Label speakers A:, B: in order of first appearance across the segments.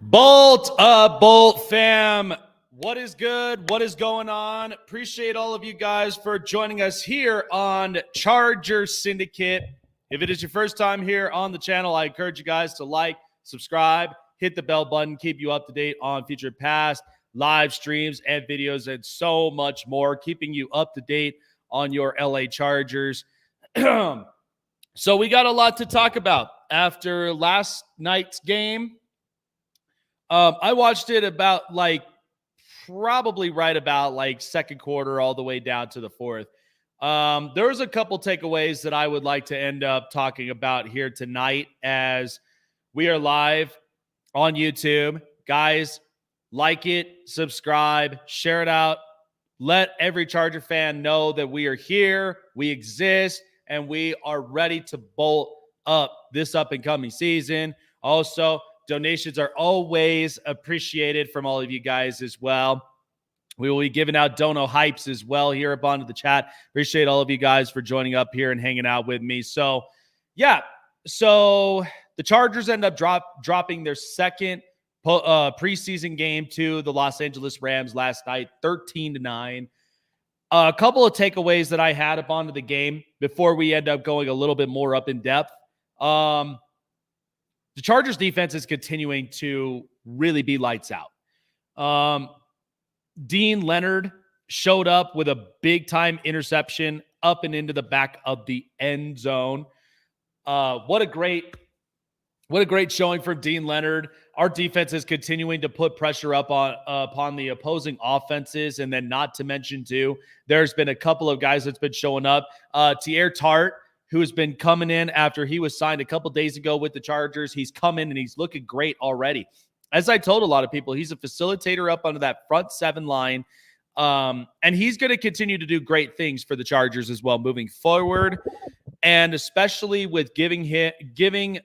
A: Bolt up, Bolt fam. What is good? What is going on? Appreciate all of you guys for joining us here on Charger Syndicate. If it is your first time here on the channel, I encourage you guys to like, subscribe, hit the bell button, keep you up to date on future past live streams and videos and so much more, keeping you up to date on your LA Chargers. So we got a lot to talk about after last night's game. I watched it about probably right about second quarter all the way down to the fourth. There's a couple takeaways that I would like to end up talking about here tonight as we are live on YouTube. Guys, like it, subscribe, share it out. Let every Charger fan know that we are here, we exist, and we are ready to bolt up this up-and-coming season. Also, donations are always appreciated from all of you guys as well. We will be giving out dono hypes as well here up onto the chat. Appreciate all of you guys for joining up here and hanging out with me. So, yeah. So, the Chargers end up dropping their second preseason game to the Los Angeles Rams last night, 13-9. A couple of takeaways that I had up onto the game before we end up going a little bit more up in depth. The Chargers defense is continuing to really be lights out. Dean Leonard showed up with a big-time interception up and into the back of the end zone. What a great showing from Dean Leonard. Our defense is continuing to put pressure up upon the opposing offenses, and then not to mention, too, there's been a couple of guys that's been showing up. Tier Tart, who has been coming in after he was signed a couple days ago with the Chargers. He's come in and he's looking great already. As I told a lot of people, he's a facilitator up under that front seven line, and he's going to continue to do great things for the Chargers as well moving forward, and especially with giving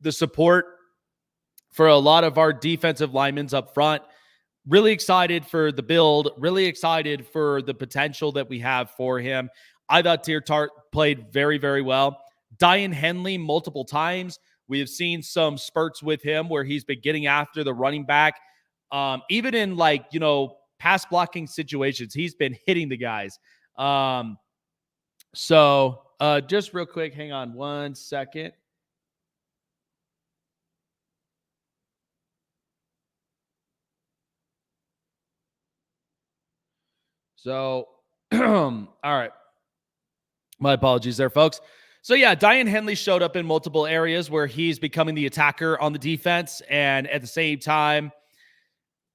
A: the support for a lot of our defensive linemen up front. Really excited for the build, really excited for the potential that we have for him. I thought Tier Tart played very, very well. Diane Henley multiple times. We have seen some spurts with him where he's been getting after the running back. Even in pass blocking situations, he's been hitting the guys. So just real quick, hang on one second. So, all right. My apologies there, folks. So, yeah, Diane Henley showed up in multiple areas where he's becoming the attacker on the defense. And at the same time,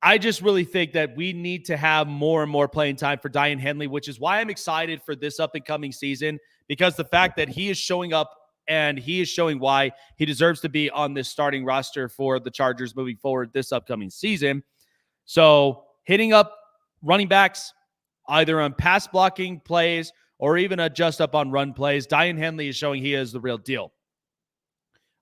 A: I just really think that we need to have more and more playing time for Diane Henley, which is why I'm excited for this up-and-coming season, because the fact that he is showing up and he is showing why he deserves to be on this starting roster for the Chargers moving forward this upcoming season. So, hitting up running backs, either on pass blocking plays or even adjust up on run plays, Diane Henley is showing he is the real deal.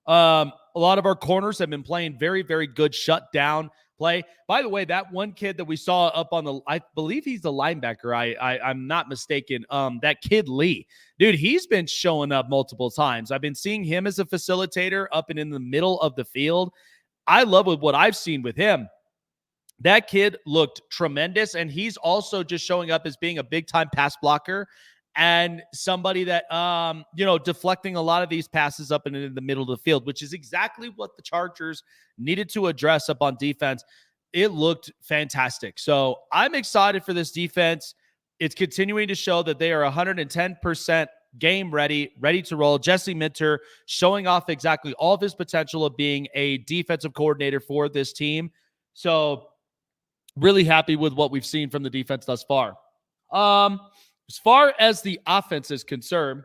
A: A lot of our corners have been playing very, very good shutdown play. By the way, that one kid that we saw up on the, I believe he's the linebacker. I'm not mistaken. That kid Lee, dude, he's been showing up multiple times. I've been seeing him as a facilitator up and in the middle of the field. I love what I've seen with him. That kid looked tremendous, and he's also just showing up as being a big-time pass blocker and somebody that, deflecting a lot of these passes up and in the middle of the field, which is exactly what the Chargers needed to address up on defense. It looked fantastic. So I'm excited for this defense. It's continuing to show that they are 110% game ready to roll. Jesse Minter showing off exactly all of his potential of being a defensive coordinator for this team. So really happy with what we've seen from the defense thus far. As far as the offense is concerned,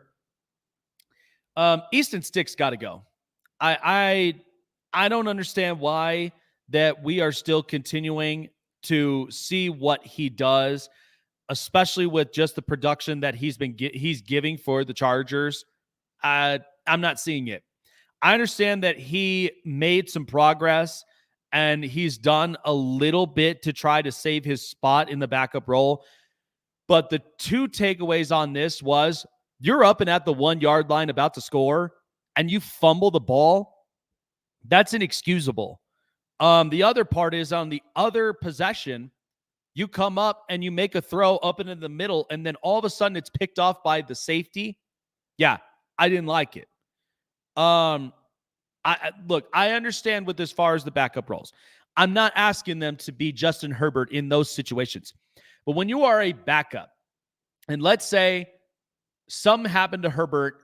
A: Easton Stick's got to go. I don't understand why that we are still continuing to see what he does, especially with just the production that he's giving for the Chargers. I'm not seeing it. I understand that he made some progress and he's done a little bit to try to save his spot in the backup role. But the two takeaways on this was you're up and at the 1 yard line about to score and you fumble the ball. That's inexcusable. The other part is on the other possession, you come up and you make a throw up into the middle, and then all of a sudden it's picked off by the safety. Yeah, I didn't like it. Look, I understand with as far as the backup roles. I'm not asking them to be Justin Herbert in those situations. But when you are a backup, and let's say something happened to Herbert,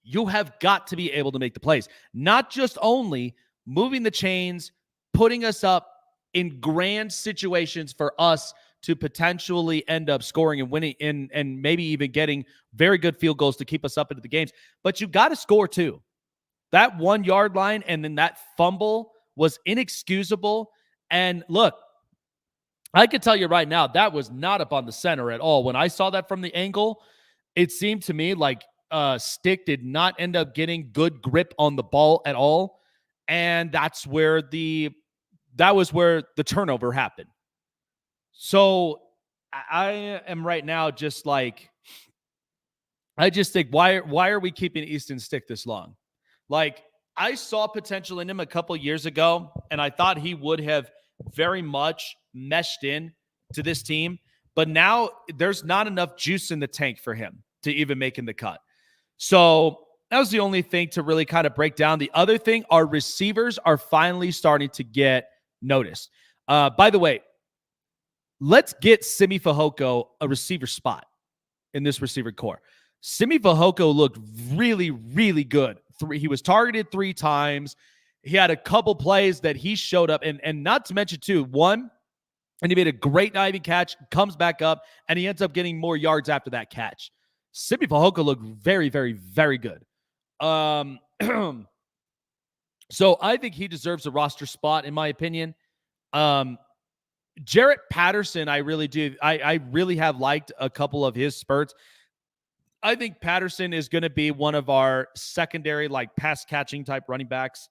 A: you have got to be able to make the plays. Not just only moving the chains, putting us up in grand situations for us to potentially end up scoring and winning and maybe even getting very good field goals to keep us up into the games, but you got to score too. That 1 yard line and then that fumble was inexcusable. And look, I can tell you right now, that was not up on the center at all. When I saw that from the angle, it seemed to me like Stick did not end up getting good grip on the ball at all. And that was where the turnover happened. So I am right now just like, I just think, why are we keeping Easton Stick this long? Like, I saw potential in him a couple years ago, and I thought he would have very much meshed in to this team. But now there's not enough juice in the tank for him to even making the cut. So that was the only thing to really kind of break down. The other thing, our receivers are finally starting to get noticed. By the way, let's get Simi Fehoko a receiver spot in this receiver core. Simi Fehoko looked really, really good. He was targeted 3 times. He had a couple plays that he showed up, and not to mention, too, one, and he made a great diving catch, comes back up, and he ends up getting more yards after that catch. Simi Fehoko looked very, very, very good. So I think he deserves a roster spot, in my opinion. Jarrett Patterson, I really do. I really have liked a couple of his spurts. I think Patterson is going to be one of our secondary, like, pass catching type running backs.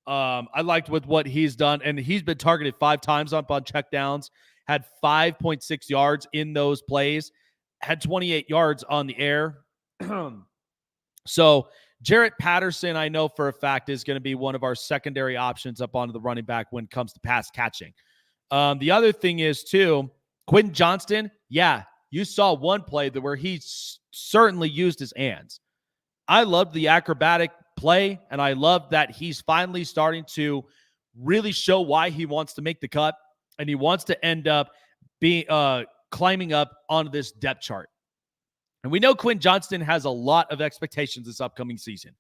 A: I liked with what he's done, and he's been targeted 5 times on checkdowns, had 5.6 yards in those plays, had 28 yards on the air. So Jarrett Patterson, I know for a fact, is going to be one of our secondary options up onto the running back when it comes to pass catching. The other thing is, too, Quentin Johnston, yeah, you saw one play where he certainly used his hands. I loved the acrobatic play, and I love that he's finally starting to really show why he wants to make the cut, and he wants to end up being climbing up onto this depth chart. And we know Quentin Johnston has a lot of expectations this upcoming season,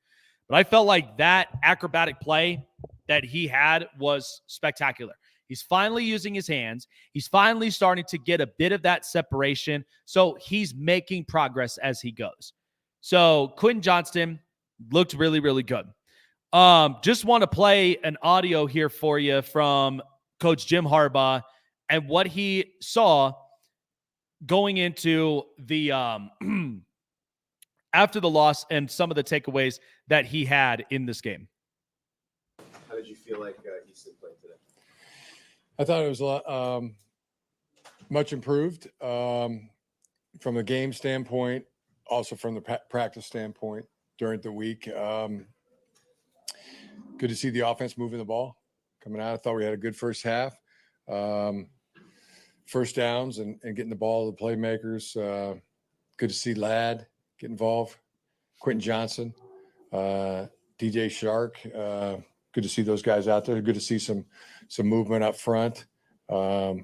A: but I felt like that acrobatic play that he had was spectacular. He's finally using his hands. He's finally starting to get a bit of that separation. So he's making progress as he goes. So Quentin Johnston looked really, really good. Just want to play an audio here for you from Coach Jim Harbaugh and what he saw going into the after the loss and some of the takeaways that he had in this game.
B: How did you feel like Easton played today?
C: I thought it was a lot, much improved from a game standpoint, also from the practice standpoint during the week. Good to see the offense moving the ball coming out. I thought we had a good first half. First downs and getting the ball to the playmakers. Good to see Ladd get involved. Quentin Johnson, DJ Shark. Good to see those guys out there. Good to see some movement up front. Thought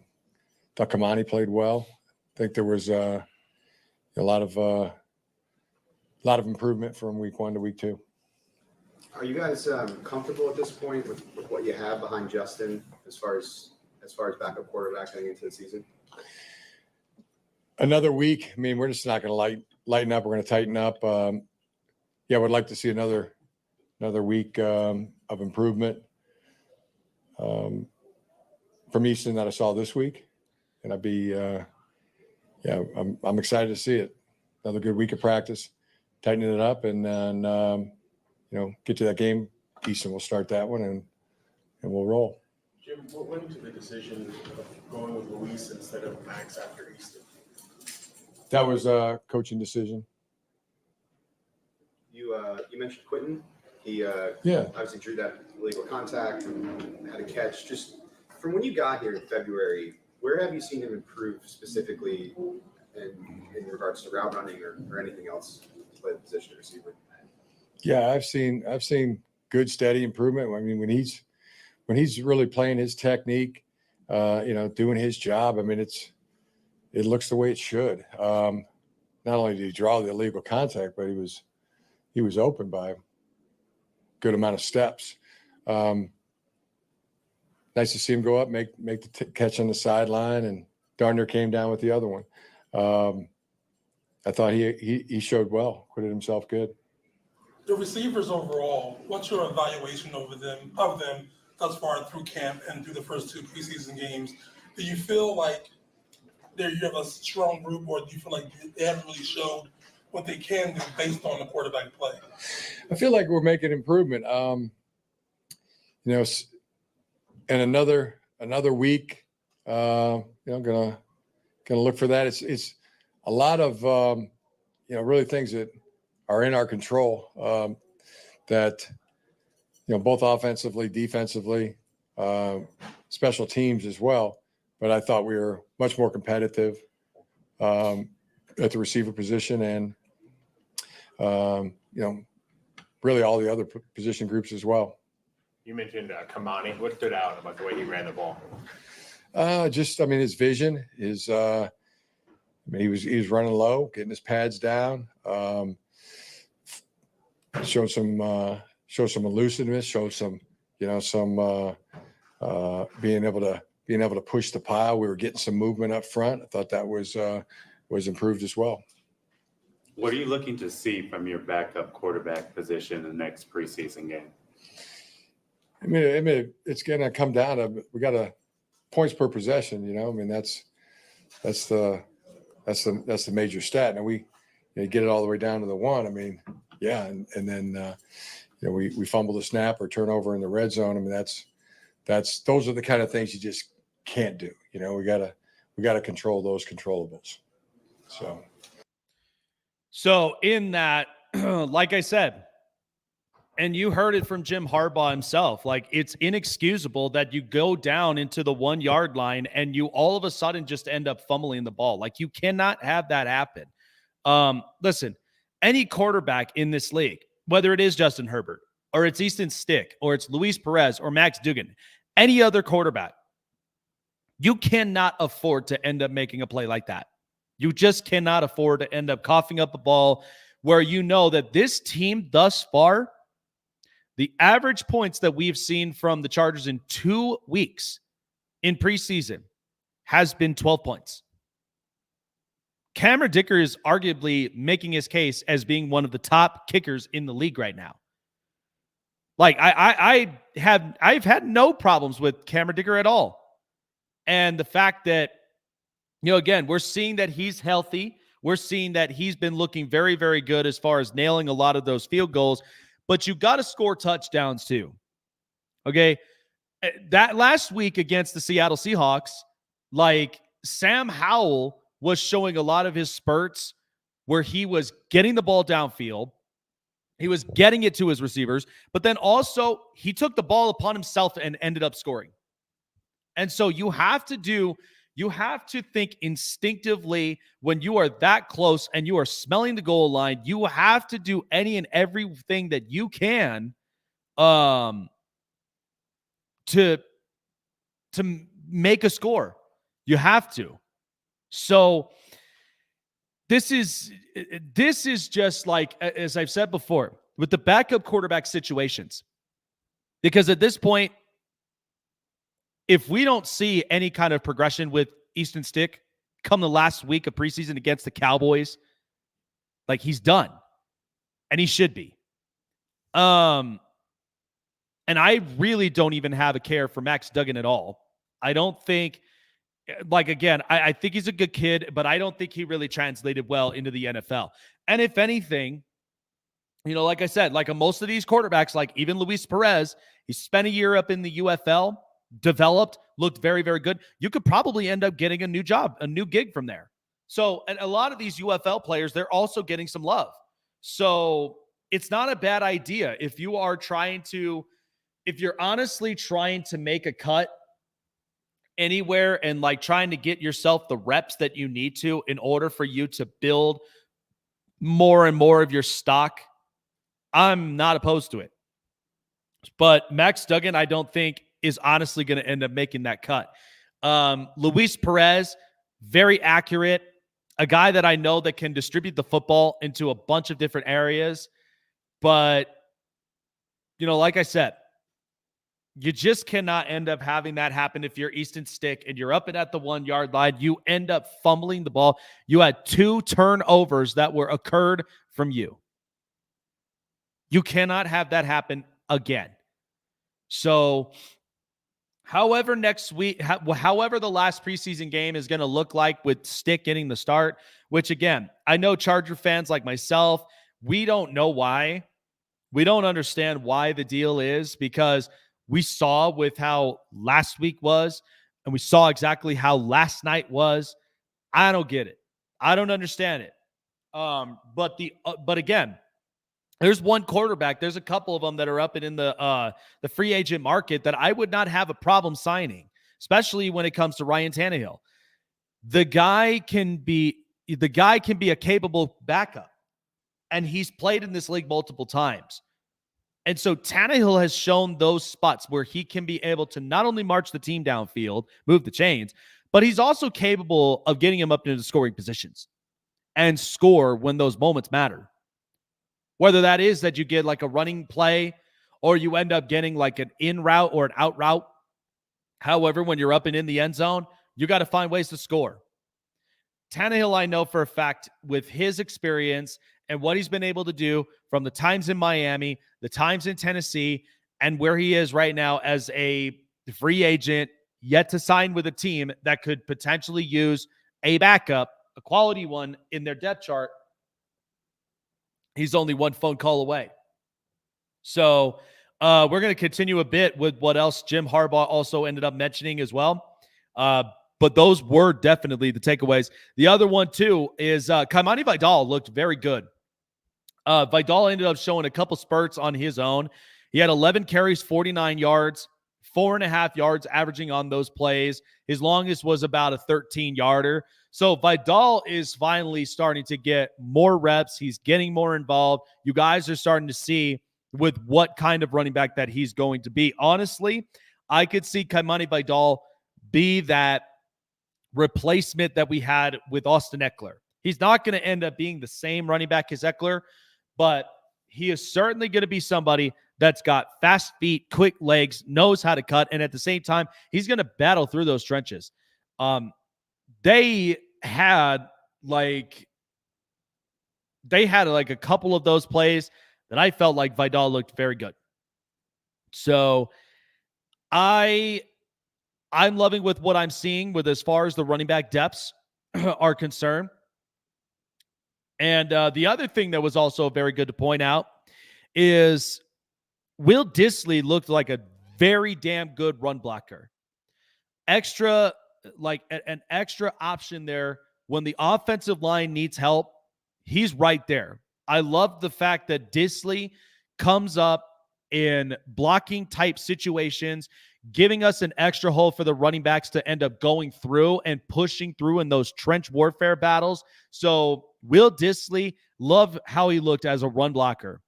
C: Kamani played well. I think there was a lot of improvement from week 1 to week 2.
B: Are you guys comfortable at this point with what you have behind Justin as far as backup quarterback heading into the season?
C: Another week. I mean, we're just not going to lighten up. We're going to tighten up. Yeah, I would like to see another week of improvement from Easton that I saw this week, and I'd be, I'm excited to see it. Another good week of practice, tightening it up, and then get to that game. Easton will start that one, and we'll roll.
D: Jim, what went into the decision of going with Luis instead of Max after Easton?
C: That was a coaching decision.
B: You mentioned Quentin. He
C: Yeah.
B: obviously drew that illegal contact and had a catch. Just from when you got here in February, where have you seen him improve specifically in regards to route running or anything else to play the position of receiver?
C: Yeah, I've seen good steady improvement. I mean, when he's really playing his technique, doing his job. I mean, it looks the way it should. Not only did he draw the illegal contact, but he was open by a good amount of steps. Nice to see him go up, make the catch on the sideline, and darn near came down with the other one. I thought he showed well, acquitted himself good.
E: The receivers overall, what's your evaluation of them thus far through camp and through the first 2 preseason games? Do you feel like you have a strong group, or do you feel like they haven't really showed what they can do based on the quarterback play?
C: I feel like we're making improvement. And another week, gonna look for that. It's a lot of really things that are in our control, that both offensively, defensively, special teams as well. But I thought we were much more competitive at the receiver position, and really all the other position groups as well.
F: You mentioned Kamani. What stood out about the way he ran the ball?
C: His vision, he was running low, getting his pads down, showed some elusiveness, showed some being able to push the pile. We were getting some movement up front. I thought that was improved as well.
G: What are you looking to see from your backup quarterback position in the next preseason game?
C: I mean, it's going to come down to, we got a points per possession. I mean, that's the major stat. And we get it all the way down to the 1. I mean, yeah, and then we fumble the snap or turnover in the red zone. I mean, those are the kind of things you just can't do. We gotta control those controllables.
A: So in that, like I said, and you heard it from Jim Harbaugh himself, like, it's inexcusable that you go down into the 1 yard line and you all of a sudden just end up fumbling the ball. Like, you cannot have that happen. Listen, any quarterback in this league, whether it is Justin Herbert or it's Easton Stick or it's Luis Perez or Max Duggan, any other quarterback, you cannot afford to end up making a play like that. You just cannot afford to end up coughing up a ball where you know that this team thus far, the average points that we've seen from the Chargers in 2 weeks in preseason has been 12 points. Cameron Dicker is arguably making his case as being one of the top kickers in the league right now. Like, I've had no problems with Cameron Dicker at all. And the fact that, again, we're seeing that he's healthy. We're seeing that he's been looking very, very good as far as nailing a lot of those field goals. But you got to score touchdowns too. Okay. That last week against the Seattle Seahawks, like, Sam Howell was showing a lot of his spurts where he was getting the ball downfield. He was getting it to his receivers, but then also he took the ball upon himself and ended up scoring. And so you have to think instinctively when you are that close and you are smelling the goal line. You have to do any and everything that you can to make a score. You have to. So this is just like, as I've said before, with the backup quarterback situations, because at this point, if we don't see any kind of progression with Easton Stick come the last week of preseason against the Cowboys, like, he's done. And he should be. And I really don't even have a care for Max Duggan at all. I don't think, like, again, I think he's a good kid, but I don't think he really translated well into the NFL. And if anything, like I said, like most of these quarterbacks, like even Luis Perez, he spent a year up in the UFL, developed, looked very, very good. You could probably end up getting a new job, a new gig from there. So, and a lot of these UFL players, they're also getting some love. So it's not a bad idea if you're honestly trying to make a cut anywhere and like trying to get yourself the reps that you need to in order for you to build more and more of your stock. I'm not opposed to it. But Max Duggan, I don't think, is honestly going to end up making that cut. Luis Perez, very accurate. A guy that I know that can distribute the football into a bunch of different areas. But, like I said, you just cannot end up having that happen if you're Easton Stick and you're up and at the 1 yard line. You end up fumbling the ball. You had 2 turnovers that were occurred from you. You cannot have that happen again. So, however, next week, however, the last preseason game is going to look like with Stick getting the start, which again, I know Charger fans like myself, we don't know why. We don't understand why the deal is, because we saw with how last week was, and we saw exactly how last night was. I don't get it. I don't understand it. But again, there's one quarterback. There's a couple of them that are up and in the free agent market that I would not have a problem signing, especially when it comes to Ryan Tannehill. The guy can be a capable backup, and he's played in this league multiple times. And so Tannehill has shown those spots where he can be able to not only march the team downfield, move the chains, but he's also capable of getting him up into scoring positions and score when those moments matter. Whether that is that you get like a running play or you end up getting like an in route or an out route. However, when you're up and in the end zone, you got to find ways to score. Tannehill, I know for a fact, with his experience and what he's been able to do from the times in Miami, the times in Tennessee, and where he is right now as a free agent, yet to sign with a team that could potentially use a backup, a quality one in their depth chart, he's only one phone call away. So we're going to continue a bit with what else Jim Harbaugh also ended up mentioning as well. But those were definitely the takeaways. The other one, too, is Kaimani Vidal looked very good. Vidal ended up showing a couple spurts on his own. He had 11 carries, 49 yards, 4.5 yards averaging on those plays. His longest was about a 13-yarder. So Vidal is finally starting to get more reps. He's getting more involved. You guys are starting to see with what kind of running back that he's going to be. Honestly, I could see Kaimani Vidal be that replacement that we had with Austin Eckler. He's not going to end up being the same running back as Eckler, but he is certainly going to be somebody that's got fast feet, quick legs, knows how to cut, and at the same time, he's going to battle through those trenches. They had like a couple of those plays that I felt like Vidal looked very good. So I'm loving with what I'm seeing with as far as the running back depths are concerned. And the other thing that was also very good to point out is Will Dissly looked like a very damn good run blocker. Extra, like an extra option there when the offensive line needs help. He's right there. I love the fact that Dissly comes up in blocking type situations, giving us an extra hole for the running backs to end up going through and pushing through in those trench warfare battles. So Will Dissly, love how he looked as a run blocker.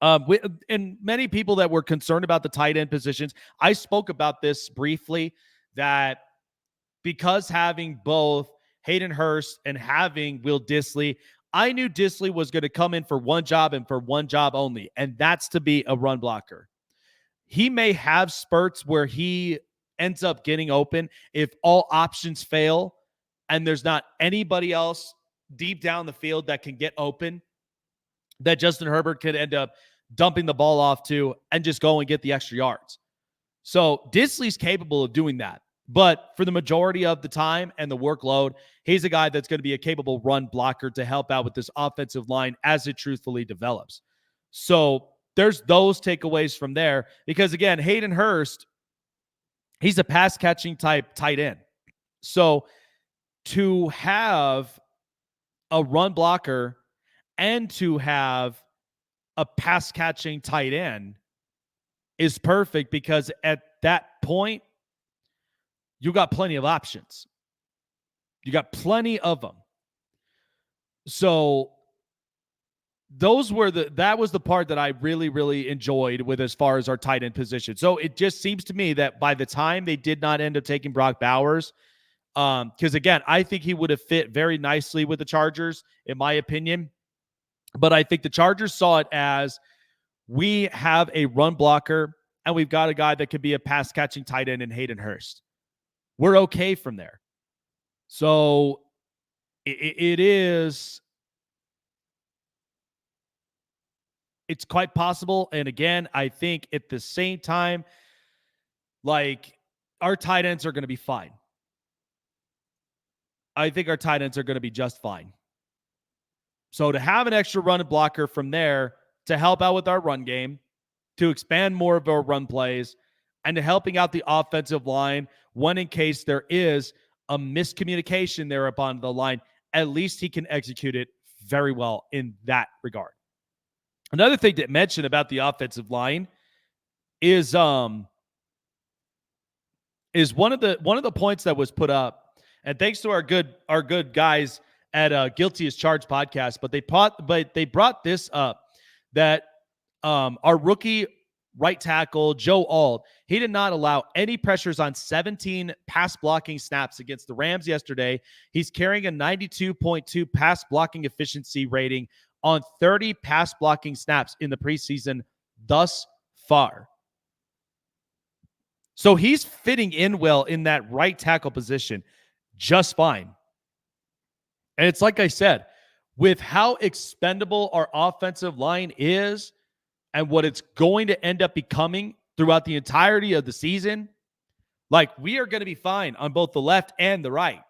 A: And many people that were concerned about the tight end positions, I spoke about this briefly, that because having both Hayden Hurst and having Will Dissly, I knew Dissly was going to come in for one job and for one job only, and that's to be a run blocker. He may have spurts where he ends up getting open if all options fail and there's not anybody else deep down the field that can get open, that Justin Herbert could end up dumping the ball off to and just go and get the extra yards. So Dissly's capable of doing that. But for the majority of the time and the workload, he's a guy that's going to be a capable run blocker to help out with this offensive line as it truthfully develops. So there's those takeaways from there, because again, Hayden Hurst, he's a pass catching type tight end. So to have a run blocker and to have a pass catching tight end is perfect, because at that point, you got plenty of options. You got plenty of them. So that was the part that I really, really enjoyed with as far as our tight end position. So it just seems to me that by the time they did not end up taking Brock Bowers, because again, I think he would have fit very nicely with the Chargers, in my opinion. But I think the Chargers saw it as, we have a run blocker and we've got a guy that could be a pass catching tight end in Hayden Hurst. We're okay from there. So it's quite possible. And again, I think at the same time, like, our tight ends are going to be fine. I think our tight ends are going to be just fine. So to have an extra run blocker from there to help out with our run game, to expand more of our run plays, and to helping out the offensive line, when in case there is a miscommunication there upon the line, at least he can execute it very well in that regard. Another thing to mention about the offensive line is one of the points that was put up, and thanks to our good guys at Guilty as Charged podcast, but they brought this up, that our rookie right tackle Joe Alt, he did not allow any pressures on 17 pass blocking snaps against the Rams yesterday. He's carrying a 92.2 pass blocking efficiency rating on 30 pass blocking snaps in the preseason thus far. So he's fitting in well in that right tackle position just fine. And it's like I said, with how expendable our offensive line is and what it's going to end up becoming throughout the entirety of the season, like, we are going to be fine on both the left and the right.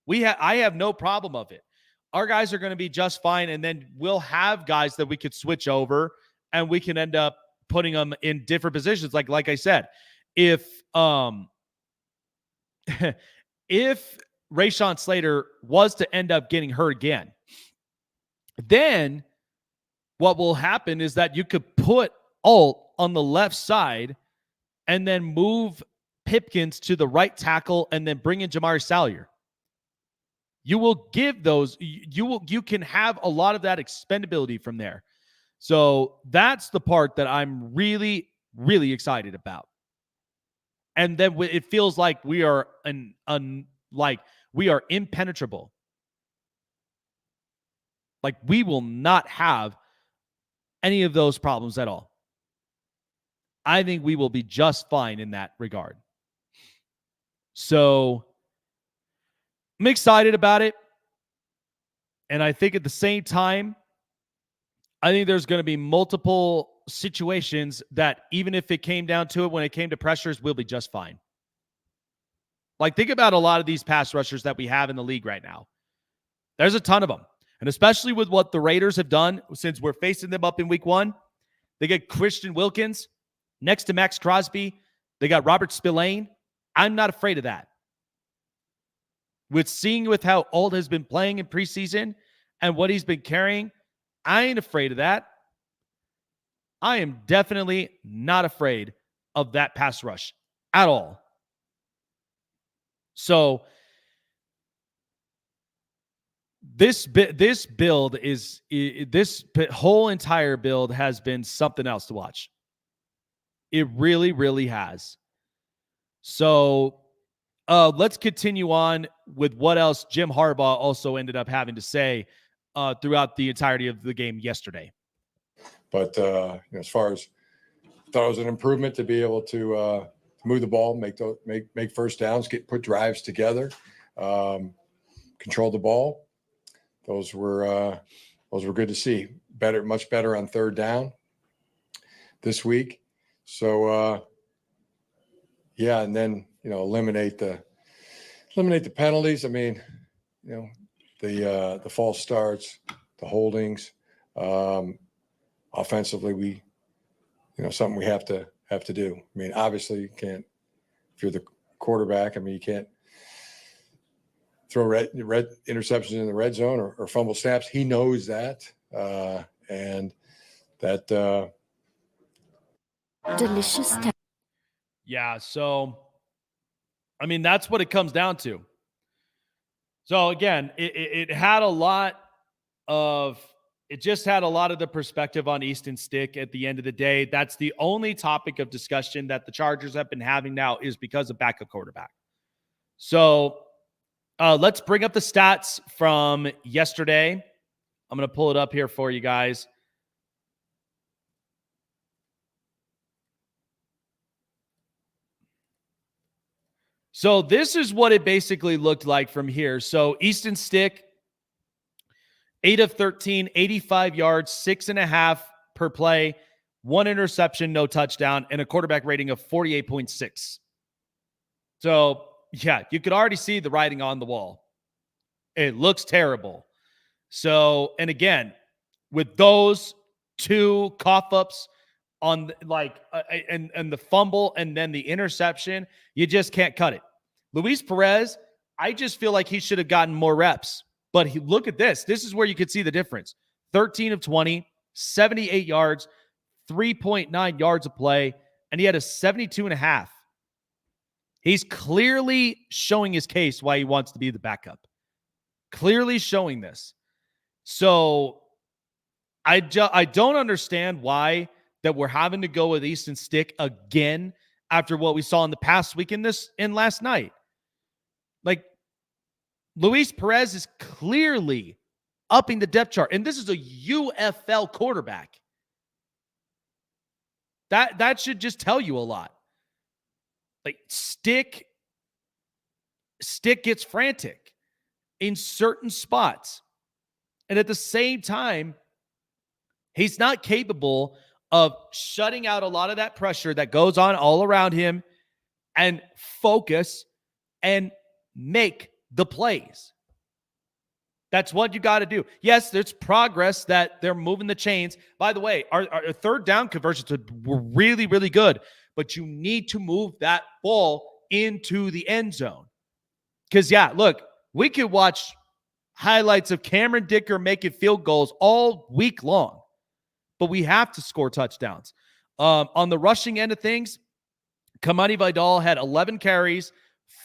A: I have no problem of it. Our guys are going to be just fine, and then we'll have guys that we could switch over, and we can end up putting them in different positions. Like I said, if if Rashawn Slater was to end up getting hurt again, then what will happen is that you could put Alt on the left side and then move Pipkins to the right tackle and then bring in Jamari Salyer. You will give those, you can have a lot of that expendability from there. So that's the part that I'm really, really excited about. And then it feels like we are we are impenetrable. Like, we will not have any of those problems at all. I think we will be just fine in that regard. So I'm excited about it. And I think at the same time, I think there's going to be multiple situations that, even if it came down to it, when it came to pressures, we'll be just fine. Like, think about a lot of these pass rushers that we have in the league right now. There's a ton of them. And especially with what the Raiders have done since we're facing them up in week 1, they get Christian Wilkins next to Max Crosby. They got Robert Spillane. I'm not afraid of that. With how Alt has been playing in preseason and what he's been carrying, I ain't afraid of that. I am definitely not afraid of that pass rush at all. So this whole entire build has been something else to watch. It really, really has. So let's continue on with what else Jim Harbaugh also ended up having to say throughout the entirety of the game yesterday.
C: But as far as, thought it was an improvement to be able to move the ball, make first downs, put drives together, control the ball. Those were good to see. Much better on third down this week. So and then eliminate the penalties. I mean, the false starts, the holdings. Offensively, we something we have to do. I mean, obviously you can't, if you're the quarterback, I mean, you can't throw red interceptions in the red zone or fumble snaps. He knows that. And that
H: Delicious.
A: Yeah. So, I mean, that's what it comes down to. So again, it had a lot of it just had a lot of the perspective on Easton Stick at the end of the day. That's the only topic of discussion that the Chargers have been having now is because of backup quarterback. So let's bring up the stats from yesterday. I'm going to pull it up here for you guys. So this is what it basically looked like from here. So Easton Stick, 8 of 13, 85 yards, 6.5 per play, 1 interception, no touchdown, and a quarterback rating of 48.6. So, yeah, you could already see the writing on the wall. It looks terrible. So, and again, with those two cough ups on and the fumble and then the interception, you just can't cut it. Luis Perez, I just feel like he should have gotten more reps. But look at this. This is where you could see the difference. 13 of 20, 78 yards, 3.9 yards of play, and he had a 72.5. He's clearly showing his case why he wants to be the backup. Clearly showing this. So I don't understand why that we're having to go with Easton Stick again after what we saw in the past week and last night. Like, Luis Perez is clearly upping the depth chart, and this is a UFL quarterback. That should just tell you a lot. Like, Stick gets frantic in certain spots, and at the same time, he's not capable of shutting out a lot of that pressure that goes on all around him and focus and make the plays. That's what you got to do. Yes, there's progress that they're moving the chains. By the way, our third down conversions were really, really good, but you need to move that ball into the end zone. Because, yeah, look, we could watch highlights of Cameron Dicker making field goals all week long, but we have to score touchdowns. On the rushing end of things, Kamani Vidal had 11 carries,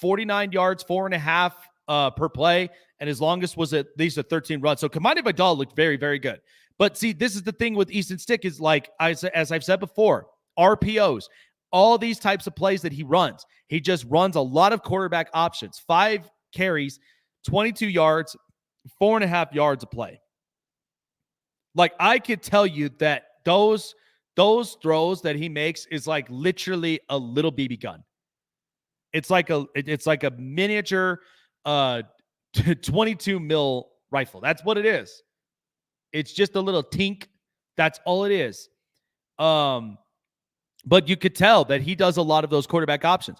A: 49 yards, 4.5 per play, and his longest was at least a 13 run. So Kamani Vidal looked very, very good. But see, this is the thing with Easton Stick is like, as I've said before, RPOs, all these types of plays that he runs. He just runs a lot of quarterback options. 5 carries, 22 yards, 4.5 yards of play. Like, I could tell you that those throws that he makes is like literally a little BB gun. It's like a miniature 22 mil rifle. That's what it is. It's just a little tink. That's all it is. But you could tell that he does a lot of those quarterback options.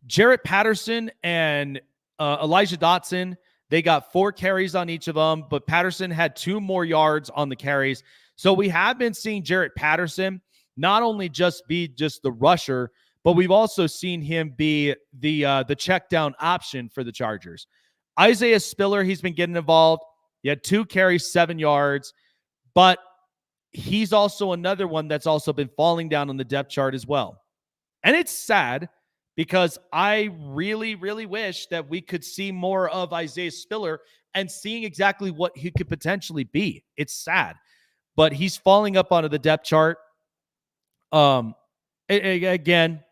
A: Jarrett Patterson and Elijah Dotson, they got 4 carries on each of them, but Patterson had 2 more yards on the carries. So we have been seeing Jarrett Patterson not only just be just the rusher, but we've also seen him be the check down option for the Chargers. Isaiah Spiller, he's been getting involved. He had 2 carries, 7 yards, but he's also another one that's also been falling down on the depth chart as well. And it's sad because I really, really wish that we could see more of Isaiah Spiller and seeing exactly what he could potentially be. It's sad, but he's falling up onto the depth chart. Again,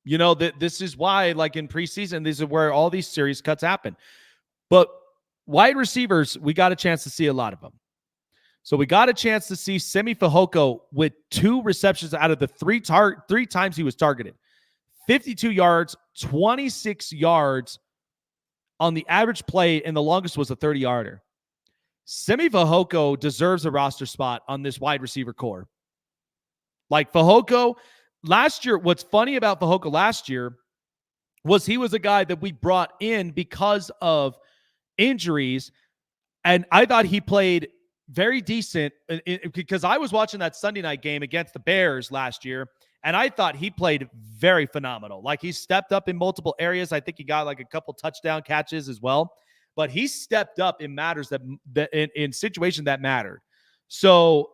A: you know, this is why, like in preseason, this is where all these series cuts happen. But wide receivers, we got a chance to see a lot of them. So we got a chance to see Semi Fehoko with 2 receptions out of the 3 times he was targeted. 52 yards, 26 yards on the average play, and the longest was a 30-yarder. Semi Fehoko deserves a roster spot on this wide receiver core. Like Fehoko, last year, what's funny about Fehoko last year was he was a guy that we brought in because of injuries, and I thought he played very decent because I was watching that Sunday night game against the Bears last year, and I thought he played very phenomenal. Like, he stepped up in multiple areas. I think he got like a couple touchdown catches as well, but he stepped up in matters that in situations that mattered. So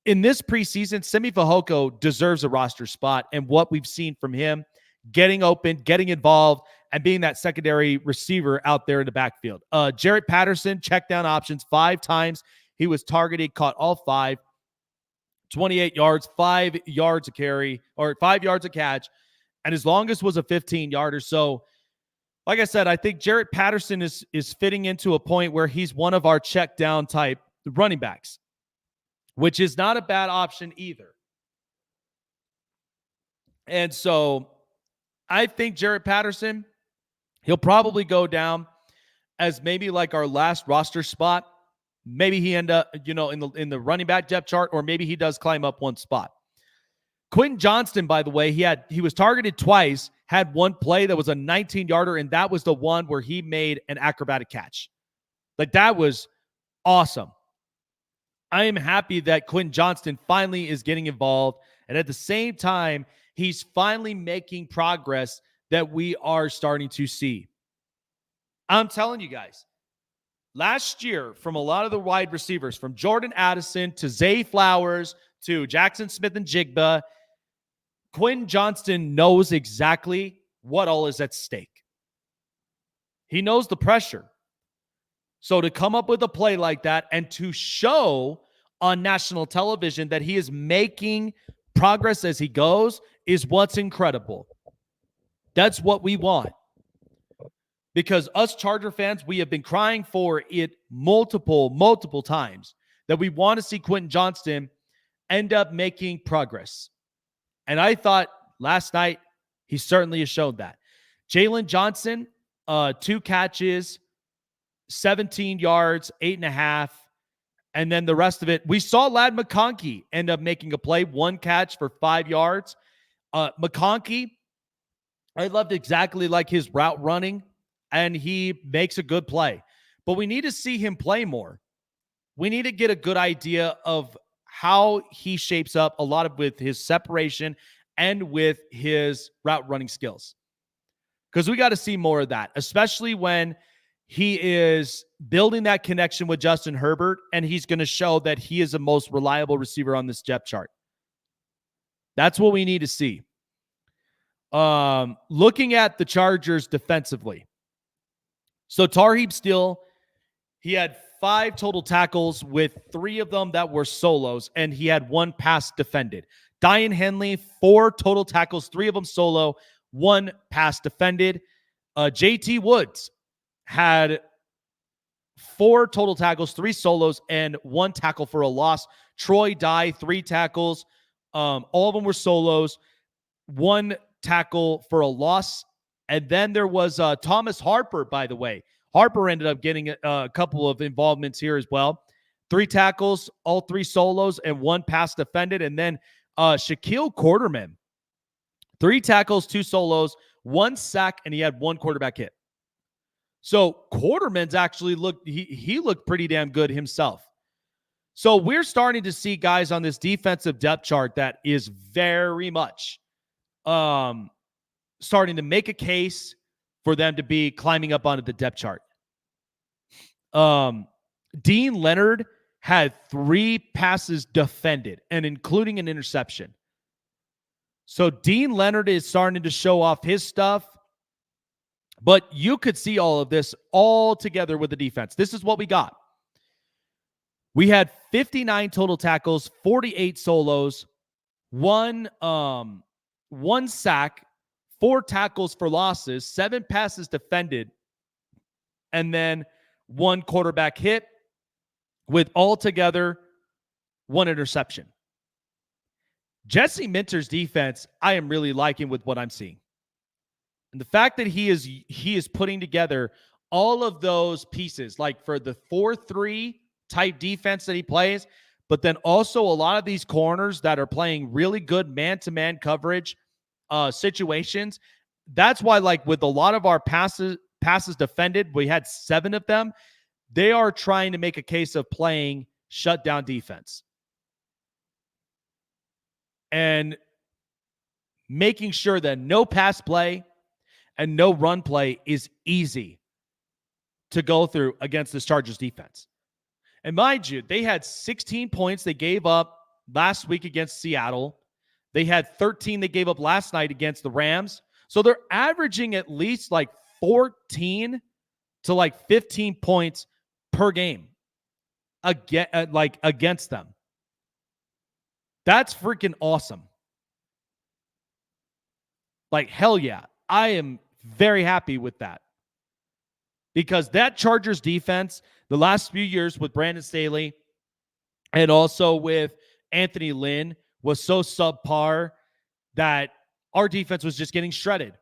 A: in this preseason, Semi Fehoko deserves a roster spot, and what we've seen from him, getting open, getting involved, and being that secondary receiver out there in the backfield. Jarrett Patterson, check down options 5 times. He was targeted, caught all 5, 28 yards, 5 yards a carry, or 5 yards a catch, and his longest was a 15-yarder. So, like I said, I think Jarrett Patterson is fitting into a point where he's one of our check down type running backs, which is not a bad option either. And so I think Jarrett Patterson, he'll probably go down as maybe like our last roster spot. Maybe he end up, in the running back depth chart, or maybe he does climb up one spot. Quentin Johnston, by the way, he was targeted twice, had one play that was a 19-yarder, and that was the one where he made an acrobatic catch. Like, that was awesome. I am happy that Quentin Johnston finally is getting involved, and at the same time, he's finally making progress that we are starting to see. I'm telling you guys, last year, from a lot of the wide receivers, from Jordan Addison to Zay Flowers to Jackson Smith and Jigba, Quentin Johnston knows exactly what all is at stake. He knows the pressure. So to come up with a play like that and to show on national television that he is making progress as he goes is what's incredible. That's what we want. Because us Charger fans, we have been crying for it multiple times that we want to see Quentin Johnston end up making progress. And I thought last night he certainly has showed that. Jalen Johnson, 2 catches, 17 yards, 8.5. And then the rest of it, we saw Ladd McConkey end up making a play, 1 catch for 5 yards. McConkey, I loved exactly like his route running, and he makes a good play. But we need to see him play more. We need to get a good idea of how he shapes up a lot of with his separation and with his route running skills. Because we got to see more of that, especially when he is building that connection with Justin Herbert, and he's going to show that he is the most reliable receiver on this depth chart. That's what we need to see. Looking at the Chargers defensively. So Tarheeb Steele, he had 5 total tackles with 3 of them that were solos, and he had 1 pass defended. Diane Henley, 4 total tackles, 3 of them solo, 1 pass defended. JT Woods had 4 total tackles, 3 solos, and 1 tackle for a loss. Troy Dye, 3 tackles. All of them were solos, 1 tackle for a loss. And then there was Thomas Harper, by the way. Harper ended up getting a couple of involvements here as well. 3 tackles, all 3 solos, and 1 pass defended. And then Shaquille Quarterman, 3 tackles, 2 solos, 1 sack, and he had 1 quarterback hit. So Quarterman's actually he looked pretty damn good himself. So we're starting to see guys on this defensive depth chart that is very much starting to make a case for them to be climbing up onto the depth chart. Dean Leonard had 3 passes defended, and including an interception. So Dean Leonard is starting to show off his stuff, but you could see all of this all together with the defense. This is what we got. We had 59 total tackles, 48 solos, 1 sack, 4 tackles for losses, 7 passes defended, and then 1 quarterback hit, with altogether 1 interception. Jesse Minter's defense, I am really liking with what I'm seeing. And the fact that he is putting together all of those pieces, like for the 4-3 type defense that he plays, but then also a lot of these corners that are playing really good man-to-man coverage situations. That's why, like, with a lot of our passes defended, we had 7 of them. They are trying to make a case of playing shutdown defense and making sure that no pass play and no run play is easy to go through against this Chargers defense. And mind you, they had 16 points. They gave up last week against Seattle. They had 13 they gave up last night against the Rams. So they're averaging at least like 14 to like 15 points per game against them. That's freaking awesome. Like, hell yeah. I am very happy with that. Because that Chargers defense, the last few years with Brandon Staley and also with Anthony Lynn, was so subpar that our defense was just getting shredded.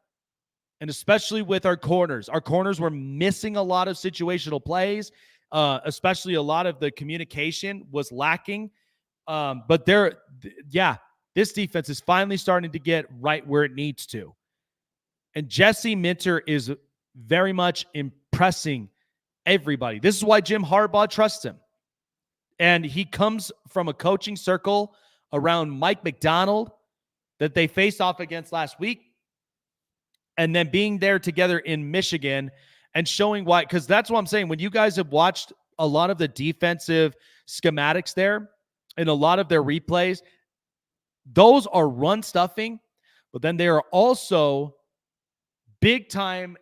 A: And especially with our corners. Our corners were missing a lot of situational plays, especially a lot of the communication was lacking. But this defense is finally starting to get right where it needs to. And Jesse Minter is very much impressing everybody. This is why Jim Harbaugh trusts him. And he comes from a coaching circle around Mike McDonald that they faced off against last week. And then being there together in Michigan and showing why, because that's what I'm saying. When you guys have watched a lot of the defensive schematics there and a lot of their replays, those are run stuffing, but then they are also big time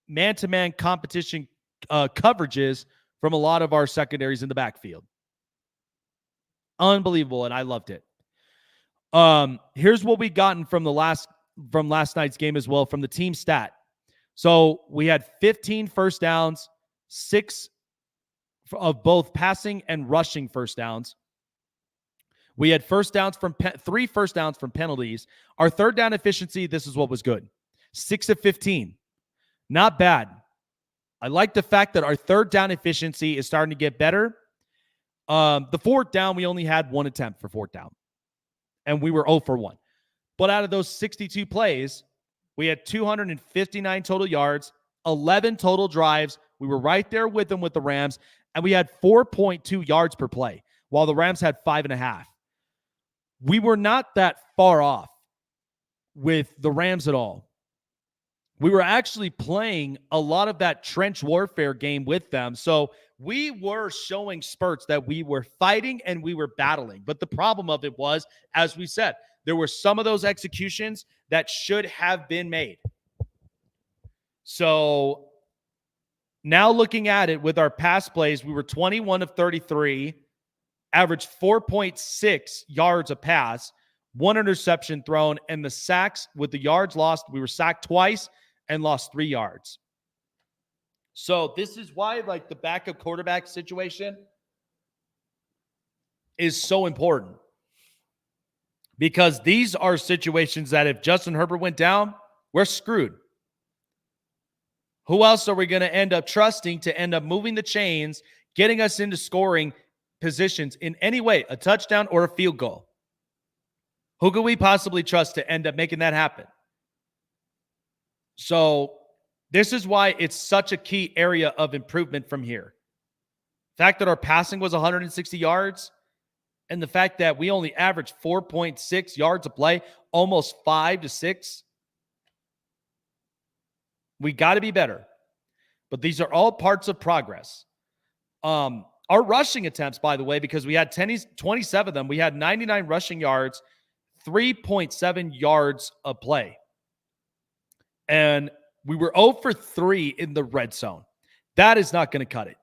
A: man-to-man competition coverages from a lot of our secondaries in the backfield. Unbelievable, and I loved it. Here's what we gotten from last night's game as well from the team stat. So we had 15 first downs, 6 of both passing and rushing first downs. We had 3 first downs from penalties. Our third down efficiency, this is what was good. 6 of 15. Not bad. I like the fact that our third down efficiency is starting to get better. The fourth down, we only had 1 attempt for fourth down. And we were 0 for 1. But out of those 62 plays, we had 259 total yards, 11 total drives. We were right there with them with the Rams. And we had 4.2 yards per play, while the Rams had 5.5. We were not that far off with the Rams at all. We were actually playing a lot of that trench warfare game with them. So we were showing spurts that we were fighting and we were battling. But the problem of it was, as we said, there were some of those executions that should have been made. So now looking at it with our pass plays, we were 21 of 33, averaged 4.6 yards a pass, 1 interception thrown, and the sacks with the yards lost, we were sacked twice and lost 3 yards. So this is why, like, the backup quarterback situation is so important. Because these are situations that if Justin Herbert went down, we're screwed. Who else are we going to end up trusting to end up moving the chains, getting us into scoring positions in any way, a touchdown or a field goal? Who could we possibly trust to end up making that happen? So this is why it's such a key area of improvement from here. The fact that our passing was 160 yards and the fact that we only averaged 4.6 yards a play, almost 5 to 6. We got to be better. But these are all parts of progress. Our rushing attempts, by the way, because we had 27 of them, we had 99 rushing yards, 3.7 yards a play. And we were 0 for 3 in the red zone. That is not going to cut it.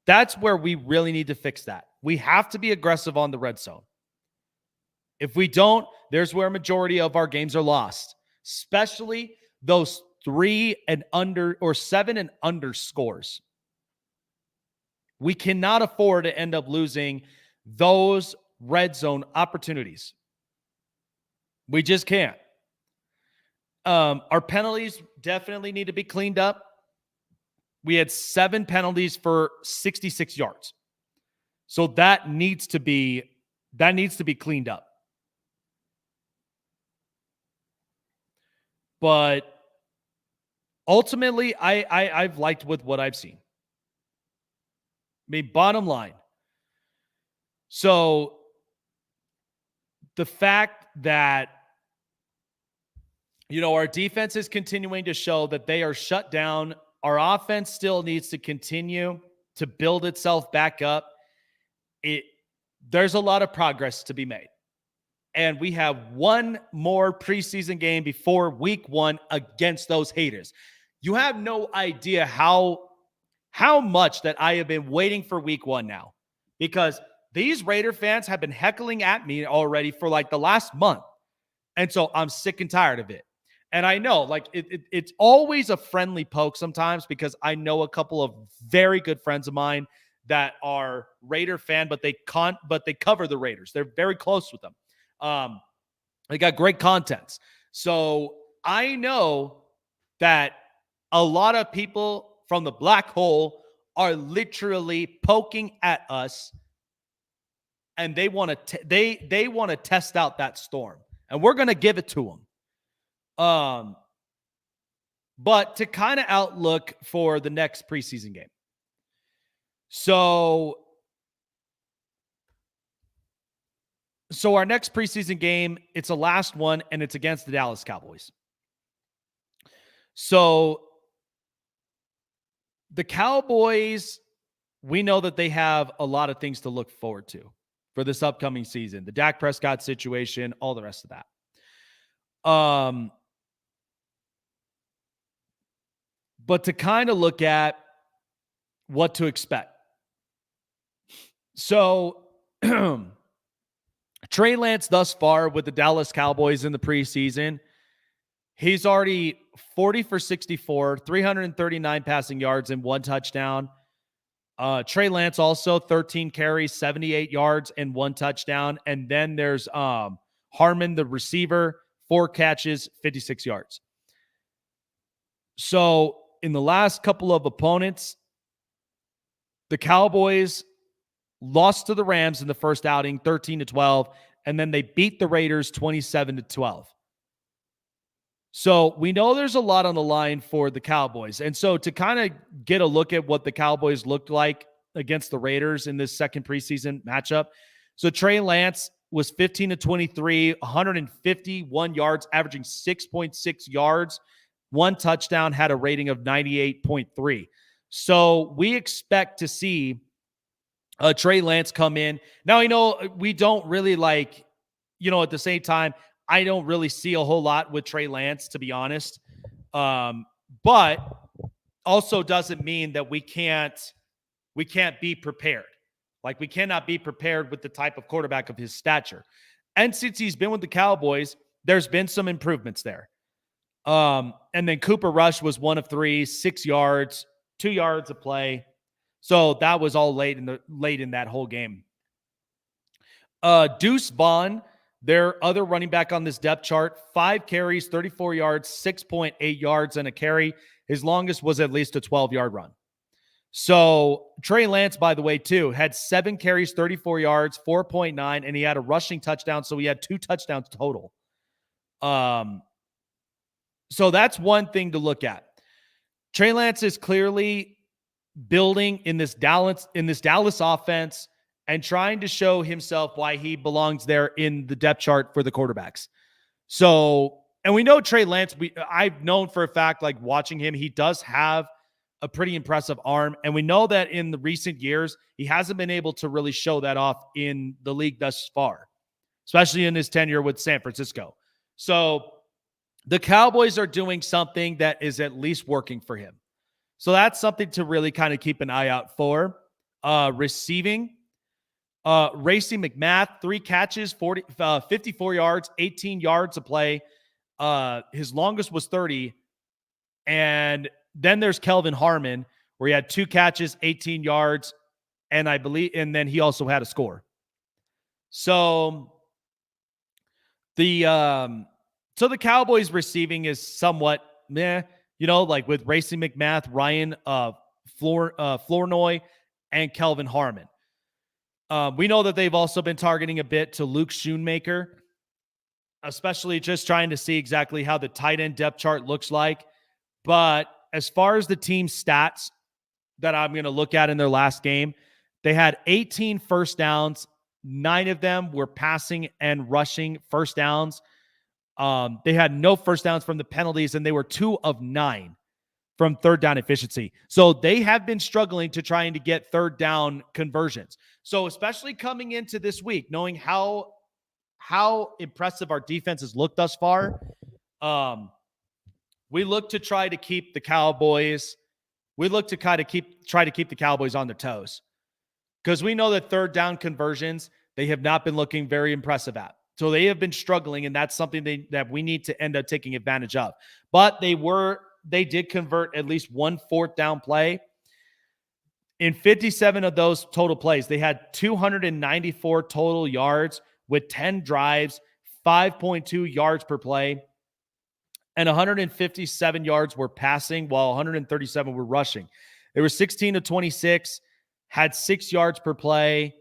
A: That's where we really need to fix that. We have to be aggressive on the red zone. If we don't, there's where a majority of our games are lost, especially those 3 and under or 7 and under scores. We cannot afford to end up losing those red zone opportunities. We just can't. Our penalties definitely need to be cleaned up. We had 7 penalties for 66 yards. So that needs to be cleaned up. But ultimately, I've liked with what I've seen. I mean, bottom line. So the fact that, our defense is continuing to show that they are shut down. Our offense still needs to continue to build itself back up. there's a lot of progress to be made. And we have one more preseason game before week 1 against those haters. You have no idea how much that I have been waiting for week 1 now, because these Raider fans have been heckling at me already for like the last month. And so I'm sick and tired of it. And I know like it's always a friendly poke sometimes, because I know a couple of very good friends of mine that are Raider fan, but they cover the Raiders. They're very close with them. They got great contents. So I know that a lot of people from the black hole are literally poking at us, and they want to they want to test out that storm, and we're going to give it to them. But to kind of outlook for the next preseason game. So our next preseason game, it's a last one, and it's against the Dallas Cowboys. So the Cowboys, we know that they have a lot of things to look forward to for this upcoming season. The Dak Prescott situation, all the rest of that. But to kind of look at what to expect. So Trey Lance thus far with the Dallas Cowboys in the preseason, he's already 40 for 64, 339 passing yards and 1 touchdown. Trey Lance also 13 carries, 78 yards and 1 touchdown. And then there's Harmon, the receiver, 4 catches, 56 yards. So in the last couple of opponents, the Cowboys lost to the Rams in the first outing, 13-12, and then they beat the Raiders 27-12. So we know there's a lot on the line for the Cowboys. And so to kind of get a look at what the Cowboys looked like against the Raiders in this second preseason matchup. So Trey Lance was 15-23, 151 yards, averaging 6.6 yards, 1 touchdown, had a rating of 98.3. So we expect to see Trey Lance come in. Now, I know we don't really like, at the same time, I don't really see a whole lot with Trey Lance, to be honest. But also doesn't mean that we can't be prepared. Like, we cannot be prepared with the type of quarterback of his stature. And since he's been with the Cowboys, there's been some improvements there. And then Cooper Rush was 1 of 3, 6 yards, 2 yards of play. So that was all late in that whole game. Deuce Vaughn, their other running back on this depth chart, 5 carries, 34 yards, 6.8 yards and a carry. His longest was at least a 12-yard run. So Trey Lance, by the way, too, had 7 carries, 34 yards, 4.9, and he had a rushing touchdown. So he had 2 touchdowns total. So that's one thing to look at. Trey Lance is clearly building in this Dallas offense and trying to show himself why he belongs there in the depth chart for the quarterbacks. So, and we know Trey Lance, I've known for a fact, like watching him, he does have a pretty impressive arm. And we know that in the recent years, he hasn't been able to really show that off in the league thus far, especially in his tenure with San Francisco. So the Cowboys are doing something that is at least working for him. So that's something to really kind of keep an eye out for. Receiving, Racey McMath, 3 catches, 54 yards, 18 yards of play. His longest was 30. And then there's Kelvin Harmon, where he had 2 catches, 18 yards, and then he also had a score. So the Cowboys receiving is somewhat meh. Like with Racing McMath, Ryan Flournoy, and Kelvin Harmon. We know that they've also been targeting a bit to Luke Schoonmaker, especially just trying to see exactly how the tight end depth chart looks like. But as far as the team stats that I'm going to look at in their last game, they had 18 first downs. 9 of them were passing and rushing first downs. They had no first downs from the penalties, and they were 2 of 9. from third down efficiency. So they have been struggling to trying to get third down conversions. So especially coming into this week, knowing how impressive our defense has looked thus far, we look to try to keep the Cowboys. We look to try to keep the Cowboys on their toes, because we know that third down conversions they have not been looking very impressive at. So they have been struggling, and that's something that we need to end up taking advantage of. But they did convert at least one fourth down play. In 57 of those total plays, they had 294 total yards with 10 drives, 5.2 yards per play, and 157 yards were passing, while 137 were rushing. They were 16 of 26, had 6 yards per play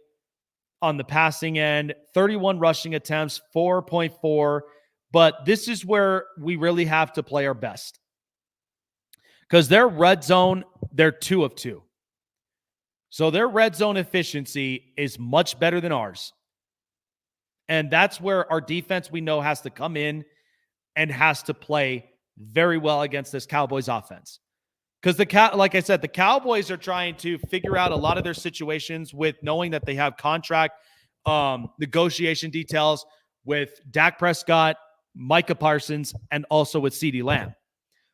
A: on the passing end, 31 rushing attempts, 4.4. But this is where we really have to play our best, because their red zone, they're 2 of 2. So their red zone efficiency is much better than ours. And that's where our defense, we know, has to come in and has to play very well against this Cowboys offense. Because like I said, the Cowboys are trying to figure out a lot of their situations with knowing that they have contract negotiation details with Dak Prescott, Micah Parsons, and also with CeeDee Lamb.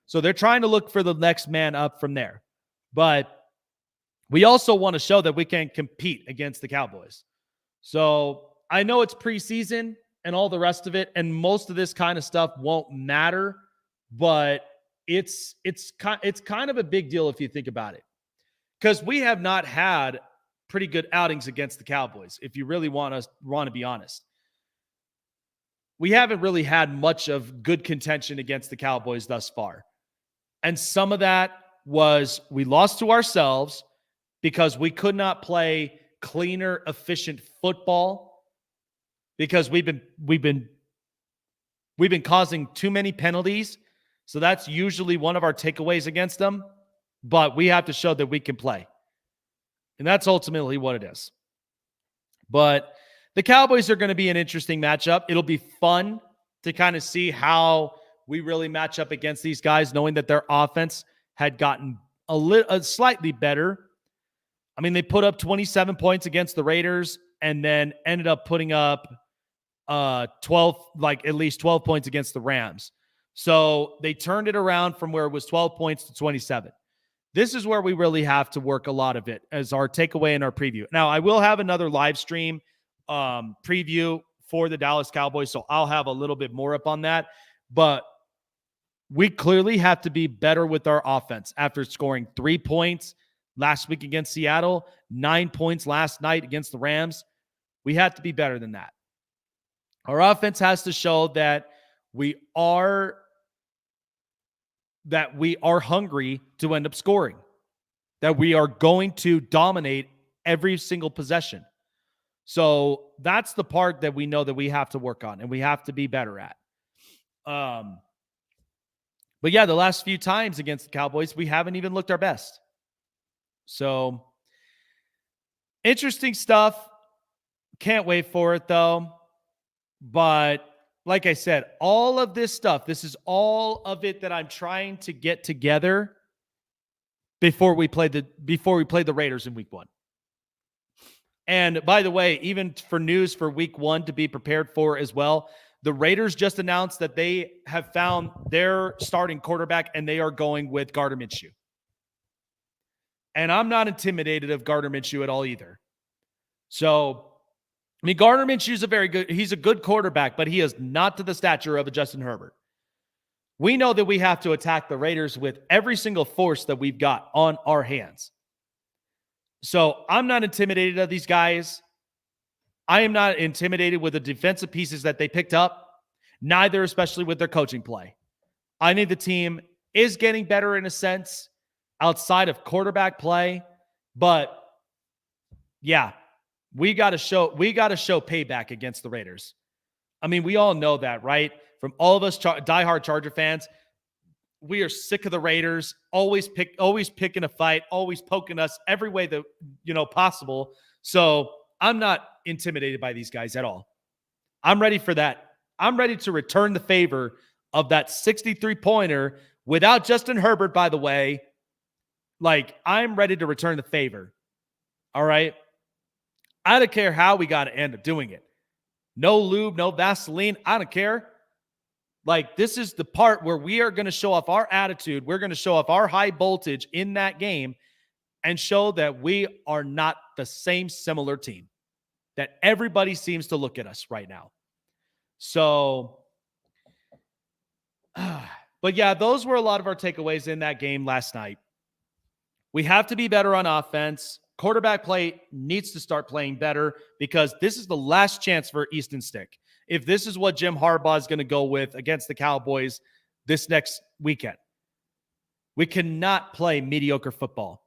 A: So they're trying to look for the next man up from there. But we also want to show that we can compete against the Cowboys. So I know it's preseason and all the rest of it, and most of this kind of stuff won't matter, but it's kind of a big deal if you think about it, because we have not had pretty good outings against the Cowboys. If you really want to be honest, we haven't really had much of good contention against the Cowboys thus far, and some of that was we lost to ourselves because we could not play cleaner, efficient football, because we've been causing too many penalties. So that's usually one of our takeaways against them. But we have to show that we can play. And that's ultimately what it is. But the Cowboys are going to be an interesting matchup. It'll be fun to kind of see how we really match up against these guys, knowing that their offense had gotten slightly better. I mean, they put up 27 points against the Raiders and then ended up putting up at least 12 points against the Rams. So they turned it around from where it was 12 points to 27. This is where we really have to work a lot of it as our takeaway and our preview. Now, I will have another live stream preview for the Dallas Cowboys, so I'll have a little bit more up on that. But we clearly have to be better with our offense after scoring 3 points last week against Seattle, 9 points last night against the Rams. We have to be better than that. Our offense has to show that we are hungry to end up scoring, that we are going to dominate every single possession. So that's the part that we know that we have to work on and we have to be better at. But yeah, the last few times against the Cowboys, we haven't even looked our best. So interesting stuff. Can't wait for it though. But like I said, all of this stuff, this is all of it that I'm trying to get together before we play the Raiders in week 1. And by the way, even for news for week 1 to be prepared for as well, the Raiders just announced that they have found their starting quarterback and they are going with Gardner Minshew. And I'm not intimidated of Gardner Minshew at all either. So, I mean, Gardner Minshew he's a good quarterback, but he is not to the stature of a Justin Herbert. We know that we have to attack the Raiders with every single force that we've got on our hands. So I'm not intimidated of these guys. I am not intimidated with the defensive pieces that they picked up, neither especially with their coaching play. I think the team is getting better in a sense outside of quarterback play, but yeah, we got to show payback against the Raiders. I mean, we all know that, right? From all of us diehard Charger fans, we are sick of the Raiders, always picking a fight, always poking us every way that possible. So I'm not intimidated by these guys at all. I'm ready for that. I'm ready to return the favor of that 63-pointer Without Justin Herbert, by the way, like, I'm ready to return the favor. All right? I don't care how we got to end up doing it. No lube, no Vaseline. I don't care. Like, this is the part where we are going to show off our attitude. We're going to show off our high voltage in that game and show that we are not the same similar team, that everybody seems to look at us right now. So, but yeah, those were a lot of our takeaways in that game last night. We have to be better on offense. Quarterback play needs to start playing better because this is the last chance for Easton Stick. If this is what Jim Harbaugh is going to go with against the Cowboys this next weekend, we cannot play mediocre football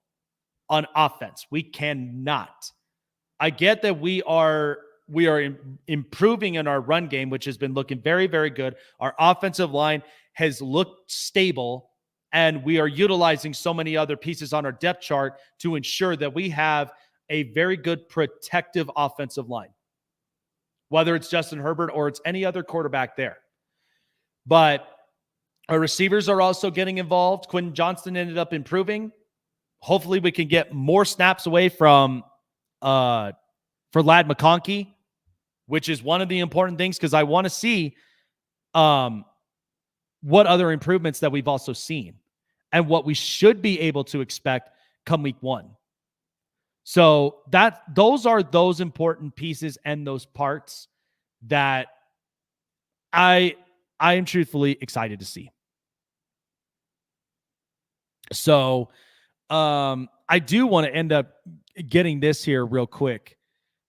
A: on offense. We cannot. I get that we are improving in our run game, which has been looking very, very good. Our offensive line has looked stable, and we are utilizing so many other pieces on our depth chart to ensure that we have a very good protective offensive line, whether it's Justin Herbert or it's any other quarterback there. But our receivers are also getting involved. Quentin Johnston ended up improving. Hopefully we can get more snaps away from for Ladd McConkey, which is one of the important things because I want to see what other improvements that we've also seen and what we should be able to expect come week 1. So those are those important pieces and those parts that I am truthfully excited to see. So I do want to end up getting this here real quick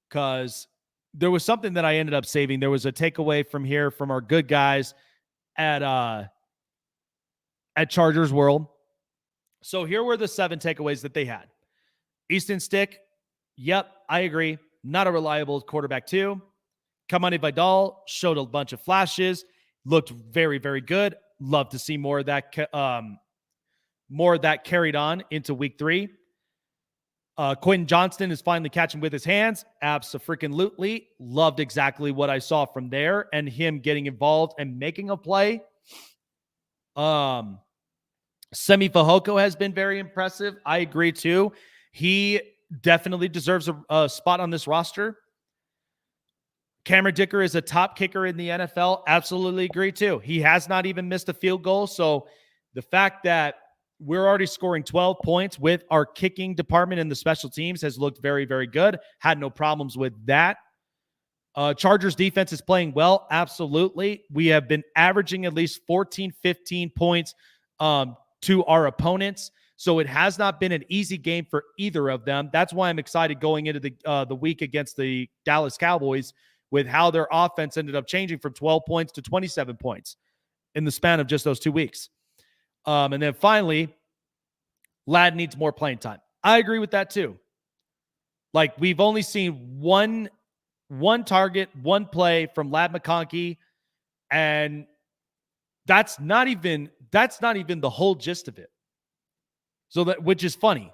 A: because there was something that I ended up saving. There was a takeaway from here from our good guys at Chargers World. So here were the 7 takeaways that they had. Easton Stick, yep, I agree. Not a reliable quarterback too. Kamani Vidal showed a bunch of flashes, looked very, very good. Love to see more of that carried on into week 3. Quentin Johnston is finally catching with his hands. Abso-freaking-lutely. Loved exactly what I saw from there and him getting involved and making a play. Semi Fehoko has been very impressive. I agree too. He definitely deserves a spot on this roster. Cameron Dicker is a top kicker in the NFL. Absolutely agree too. He has not even missed a field goal. So the fact that we're already scoring 12 points with our kicking department in the special teams has looked very, very good. Had no problems with that. Chargers defense is playing well. Absolutely. We have been averaging at least 14, 15 points to our opponents. So it has not been an easy game for either of them. That's why I'm excited going into the week against the Dallas Cowboys with how their offense ended up changing from 12 points to 27 points in the span of just those 2 weeks. And then finally, Ladd needs more playing time. I agree with that too. Like, we've only seen one target, one play from Ladd McConkey, and that's not even the whole gist of it. So that, which is funny.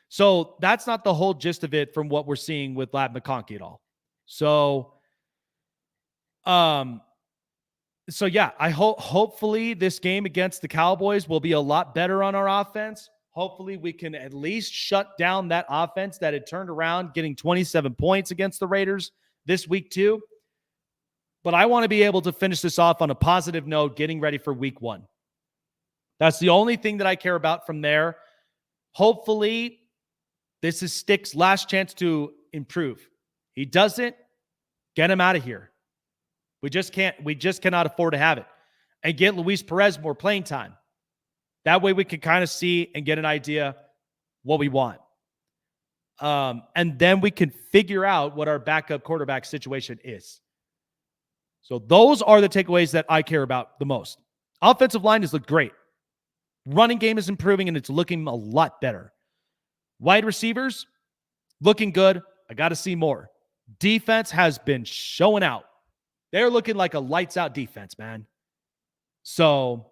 A: So that's not the whole gist of it from what we're seeing with Ladd McConkey at all. So, yeah, I hopefully this game against the Cowboys will be a lot better on our offense. Hopefully we can at least shut down that offense that had turned around, getting 27 points against the Raiders this week too. But I want to be able to finish this off on a positive note, getting ready for week 1. That's the only thing that I care about from there. Hopefully this is Stick's last chance to improve. He doesn't, get him out of here. We just cannot afford to have it. And get Luis Perez more playing time. That way we can kind of see and get an idea what we want. And then we can figure out what our backup quarterback situation is. So those are the takeaways that I care about the most. Offensive line has looked great. Running game is improving, and it's looking a lot better. Wide receivers, looking good. I got to see more. Defense has been showing out. They're looking like a lights-out defense, man. So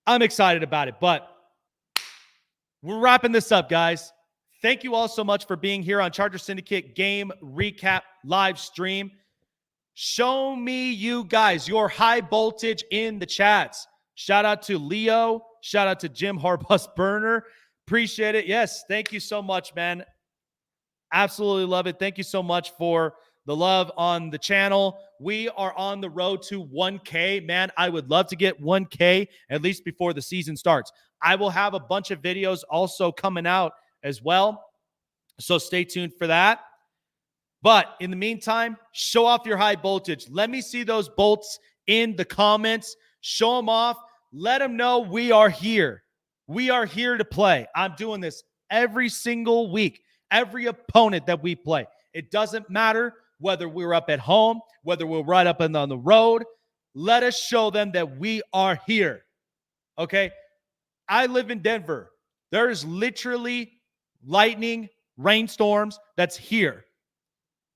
A: I'm excited about it, but we're wrapping this up, guys. Thank you all so much for being here on Charger Syndicate Game Recap live stream. Show me you guys, your high voltage in the chats. Shout out to Leo. Shout out to Jim Harbaugh's Burner. Appreciate it. Yes, thank you so much, man. Absolutely love it. Thank you so much for the love on the channel. We are on the road to 1K. Man, I would love to get 1K at least before the season starts. I will have a bunch of videos also coming out as well. So stay tuned for that. But in the meantime, show off your high voltage. Let me see those bolts in the comments. Show them off. Let them know we are here. We are here to play. I'm doing this every single week. Every opponent that we play. It doesn't matter whether we're up at home, whether we're right up and on the road. Let us show them that we are here. Okay? I live in Denver. There's literally lightning, rainstorms that's here.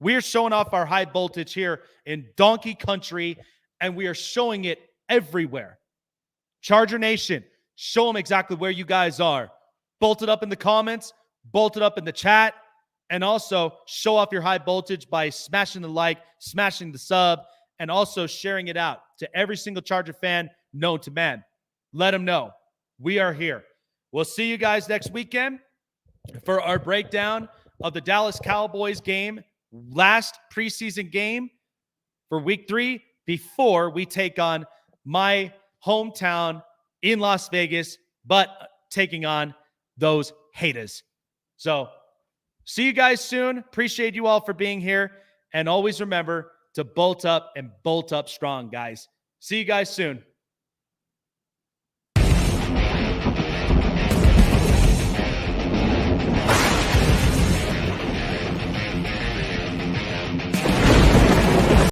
A: We're showing off our high voltage here in Donkey Country, and we are showing it everywhere. Charger Nation, show them exactly where you guys are. Bolt it up in the comments, bolt it up in the chat, and also show off your high voltage by smashing the like, smashing the sub, and also sharing it out to every single Charger fan known to man. Let them know we are here. We'll see you guys next weekend for our breakdown of the Dallas Cowboys game, last preseason game for week 3 before we take on my hometown in Las Vegas, but taking on those haters. So see you guys soon. Appreciate you all for being here. And always remember to bolt up and bolt up strong, guys. See you guys soon.